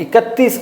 31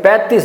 35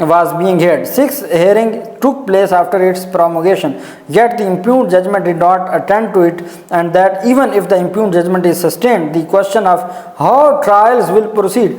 was being heard. 6 hearing took place after its promulgation, yet the impugned judgment did not attend to it, and that even if the impugned judgment is sustained, the question of how trials will proceed,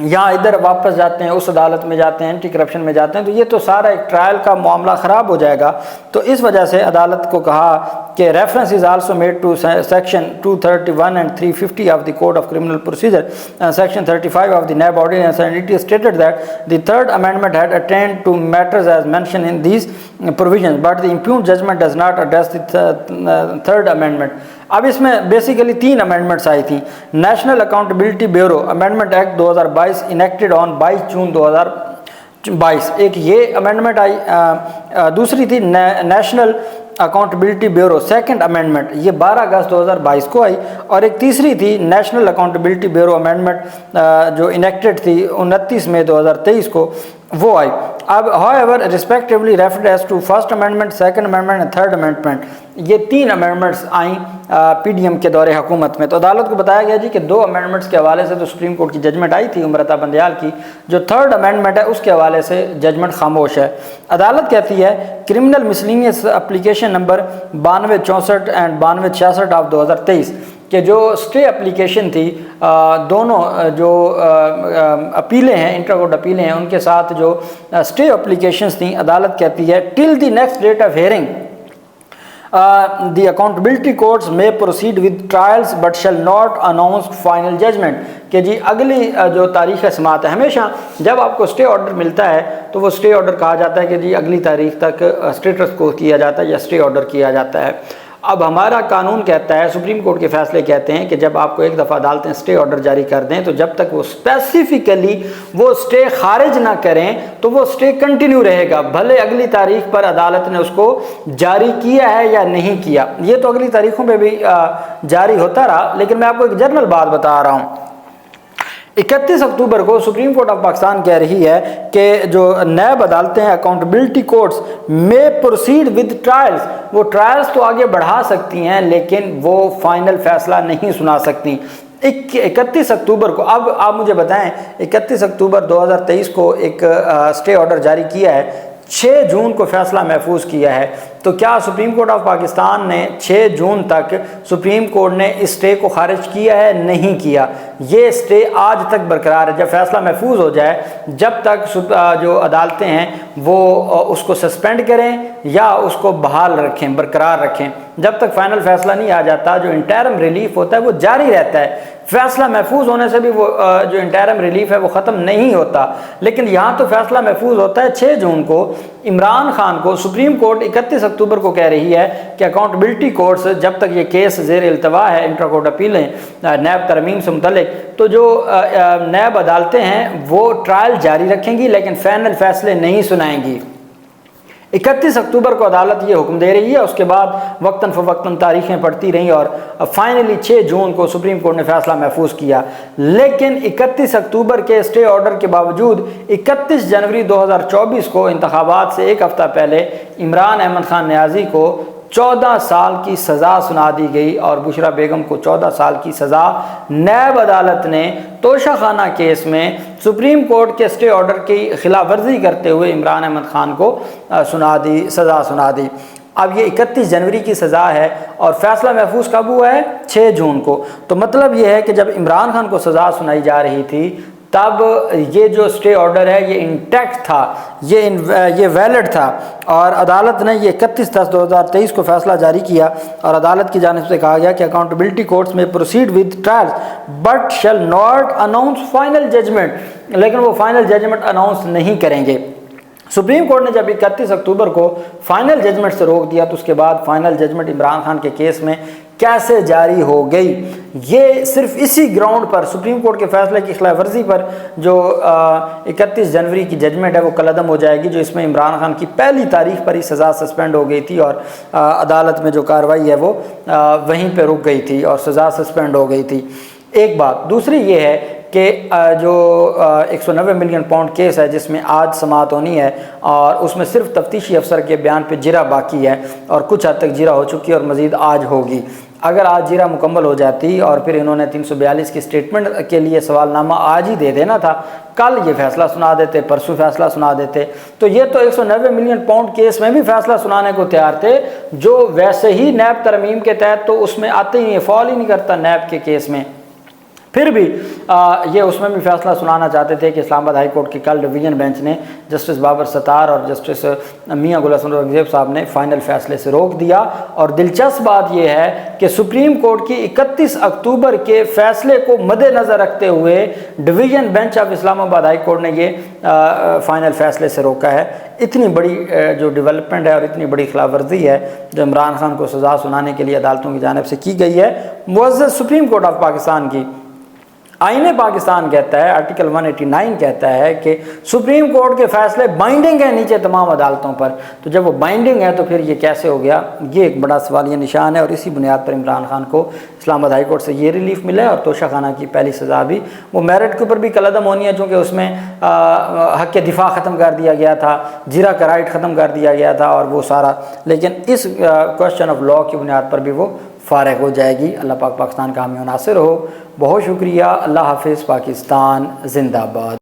یہاں ادھر واپس جاتے ہیں، اس عدالت میں جاتے ہیں، anti corruption میں جاتے ہیں، تو یہ تو سارا ایک ٹرائل کا معاملہ خراب ہو جائے گا۔ تو اس وجہ سے عدالت کو کہا کہ reference is also made to section 231 and 350 of the code of criminal procedure and section 35 of the NAB ordinance and it is stated that the third amendment had attend to matters as mention in these provisions but the impugned judgment does not address the third amendment. اب اس میں basically 3 amendments آئی تھیں۔ National accountability bureau amendment act 2022 enacted on 22 جون 2022، ایک یہ amendment آئی۔ دوسری تھی national accountability bureau second amendment, یہ 12 اگست 2022 کو آئی، اور ایک تیسری تھی نیشنل اکاؤنٹیبلٹی بیورو امینڈمنٹ جو انیکٹڈ تھی 29 مئی 2023 کو، وہ آئی۔ اب however respectively referred as to first amendment, second amendment and third amendment، یہ 3 امینڈمنٹس آئیں پی ڈی ایم کے دور حکومت میں۔ تو عدالت کو بتایا گیا جی کہ 2 امینڈمنٹس کے حوالے سے تو سپریم کورٹ کی ججمنٹ آئی تھی عمر عطا بندیال کی، جو تھرڈ امینڈمنٹ ہے اس کے حوالے سے ججمنٹ خاموش ہے۔ عدالت کہتی ہے criminal miscellaneous application number 9264 and 9266 of 2023 کہ جو اسٹے اپلیکیشن تھی، دونوں جو اپیلیں ہیں، انٹر کورٹ اپیلیں ہیں، ان کے ساتھ جو اسٹے اپلیکیشنز تھیں، عدالت کہتی ہے till the next date of hearing the accountability courts may proceed with trials but shall not announce final judgment، کہ جی اگلی جو تاریخ سماعت ہے، ہمیشہ جب آپ کو اسٹے آرڈر ملتا ہے تو وہ اسٹے آرڈر کہا جاتا ہے کہ جی اگلی تاریخ تک اسٹیٹس کو کیا جاتا ہے یا اسٹے آرڈر کیا جاتا ہے۔ اب ہمارا قانون کہتا ہے، سپریم کورٹ کے فیصلے کہتے ہیں کہ جب آپ کو ایک دفعہ عدالتیں اسٹے آرڈر جاری کر دیں تو جب تک وہ اسپیسیفکلی وہ اسٹے خارج نہ کریں تو وہ اسٹے کنٹینیو رہے گا، بھلے اگلی تاریخ پر عدالت نے اس کو جاری کیا ہے یا نہیں کیا۔ یہ تو اگلی تاریخوں پہ بھی جاری ہوتا رہا، لیکن میں آپ کو ایک جنرل بات بتا رہا ہوں۔ 31 اکتوبر کو سپریم کورٹ آف پاکستان کہہ رہی ہے کہ جو نیب عدالتیں ہیں اکاؤنٹیبلٹی کورٹس میں پروسیڈ ود ٹرائلز، وہ ٹرائلز تو آگے بڑھا سکتی ہیں لیکن وہ فائنل فیصلہ نہیں سنا سکتی۔ 31 اکتوبر کو، اب آپ مجھے بتائیں 31 اکتوبر 2023 کو ایک اسٹے آرڈر جاری کیا ہے، 6 جون کو فیصلہ محفوظ کیا ہے، تو کیا سپریم کورٹ آف پاکستان نے 6 جون تک سپریم کورٹ نے اس اسٹے کو خارج کیا ہے؟ نہیں کیا۔ یہ اسٹے آج تک برقرار ہے۔ جب فیصلہ محفوظ ہو جائے، جب تک جو عدالتیں ہیں وہ اس کو سسپینڈ کریں یا اس کو بحال رکھیں، برقرار رکھیں، جب تک فائنل فیصلہ نہیں آ جاتا، جو انٹرم ریلیف ہوتا ہے وہ جاری رہتا ہے۔ فیصلہ محفوظ ہونے سے بھی وہ جو انٹرم ریلیف ہے وہ ختم نہیں ہوتا، لیکن یہاں تو فیصلہ محفوظ ہوتا ہے 6 جون کو۔ عمران خان کو سپریم کورٹ 31 اکتوبر کو کہہ رہی ہے کہ اکاؤنٹیبلٹی کورٹس جب تک یہ کیس زیر التوا ہے، انٹر کورٹ اپیلیں نیب ترمیم سے متعلق، تو جو نیب عدالتیں ہیں وہ ٹرائل جاری رکھیں گی لیکن فائنل فیصلے نہیں سنائیں گی۔ 31 اکتوبر کو عدالت یہ حکم دے رہی ہے، اس کے بعد وقتاً فوقتاً تاریخیں پڑتی رہیں اور فائنلی 6 جون کو سپریم کورٹ نے فیصلہ محفوظ کیا۔ لیکن 31 اکتوبر کے اسٹے آرڈر کے باوجود 31 جنوری 2024 کو انتخابات سے ایک ہفتہ پہلے عمران احمد خان نیازی کو 14 سال کی سزا سنا دی گئی اور بشرا بیگم کو 14 سال کی سزا نیب عدالت نے توشہ خانہ کیس میں سپریم کورٹ کے اسٹے آرڈر کی خلاف ورزی کرتے ہوئے عمران احمد خان کو سزا سنا دی۔ اب یہ 31 جنوری کی سزا ہے اور فیصلہ محفوظ کب ہوا ہے؟ 6 جون کو۔ تو مطلب یہ ہے کہ جب عمران خان کو سزا سنائی جا رہی تھی تب یہ جو اسٹے آرڈر ہے یہ انٹیکٹ تھا، یہ ویلڈ تھا، اور عدالت نے یہ 31/10/2023 کو فیصلہ جاری کیا اور عدالت کی جانب سے کہا گیا کہ اکاؤنٹیبلٹی کورٹس میں proceed with trials but shall not announce final judgment, لیکن وہ فائنل ججمنٹ اناؤنس نہیں کریں گے۔ سپریم کورٹ نے جب 31 اکتوبر کو فائنل ججمنٹ سے روک دیا تو اس کے بعد فائنل ججمنٹ عمران خان کے کیس میں کیسے جاری ہو گئی؟ یہ صرف اسی گراؤنڈ پر، سپریم کورٹ کے فیصلے کی خلاف ورزی پر جو 31 جنوری کی ججمنٹ ہے وہ کالعدم ہو جائے گی، جو اس میں عمران خان کی پہلی تاریخ پر ہی سزا سسپینڈ ہو گئی تھی اور عدالت میں جو کارروائی ہے وہ وہیں پہ رک گئی تھی اور سزا سسپینڈ ہو گئی تھی۔ ایک بات دوسری یہ ہے کہ جو 190 ملین پاؤنڈ کیس ہے جس میں آج سماعت ہونی ہے اور اس میں صرف تفتیشی افسر کے بیان پہ جرا باقی ہے اور کچھ حد تک جرا ہو چکی ہے اور مزید آج ہوگی۔ اگر آج جرا مکمل ہو جاتی اور پھر انہوں نے 342 کی سٹیٹمنٹ کے لیے سوال نامہ آج ہی دے دینا تھا، کل یہ فیصلہ سنا دیتے، پرسوں فیصلہ سنا دیتے، تو یہ تو 190 ملین پاؤنڈ کیس میں بھی فیصلہ سنانے کو تیار تھے، جو ویسے ہی نیب ترمیم کے تحت تو اس میں آتے ہی نہیں، فال ہی نہیں کرتا نیب کے کیس میں۔ پھر بھی یہ اس میں بھی فیصلہ سنانا چاہتے تھے کہ اسلام آباد ہائی کورٹ کی کل ڈویژن بینچ نے جسٹس بابر ستار اور جسٹس میاں گل حسن اورنگزیب صاحب نے فائنل فیصلے سے روک دیا، اور دلچسپ بات یہ ہے کہ سپریم کورٹ کی 31 اکتوبر کے فیصلے کو مد نظر رکھتے ہوئے ڈویژن بینچ آف اسلام آباد ہائی کورٹ نے یہ فائنل فیصلے سے روکا ہے۔ اتنی بڑی جو ڈیولپمنٹ ہے اور اتنی بڑی خلاف ورزی ہے جو عمران خان کو سزا سنانے کے لیے عدالتوں کی جانب سے کی گئی ہے، معزز سپریم کورٹ آف پاکستان کی آئین پاکستان کہتا ہے، آرٹیکل 189 کہتا ہے کہ سپریم کورٹ کے فیصلے بائنڈنگ ہیں نیچے تمام عدالتوں پر، تو جب وہ بائنڈنگ ہے تو پھر یہ کیسے ہو گیا؟ یہ ایک بڑا سوالیہ نشان ہے، اور اسی بنیاد پر عمران خان کو اسلام آباد ہائی کورٹ سے یہ ریلیف ملا ہے، اور توشہ خانہ کی پہلی سزا بھی وہ میرٹ کے اوپر بھی کالعدم ہونی ہے، چونکہ اس میں حق دفاع ختم کر دیا گیا تھا، جرا کا رائٹ ختم کر دیا گیا تھا اور وہ سارا، لیکن اس کوسچن آف لاء کی بنیاد پر بھی وہ فارغ ہو جائے گی۔ اللہ پاک پاکستان کا حامی و ناصر ہو۔ بہت شکریہ۔ اللہ حافظ۔ پاکستان زندہ باد۔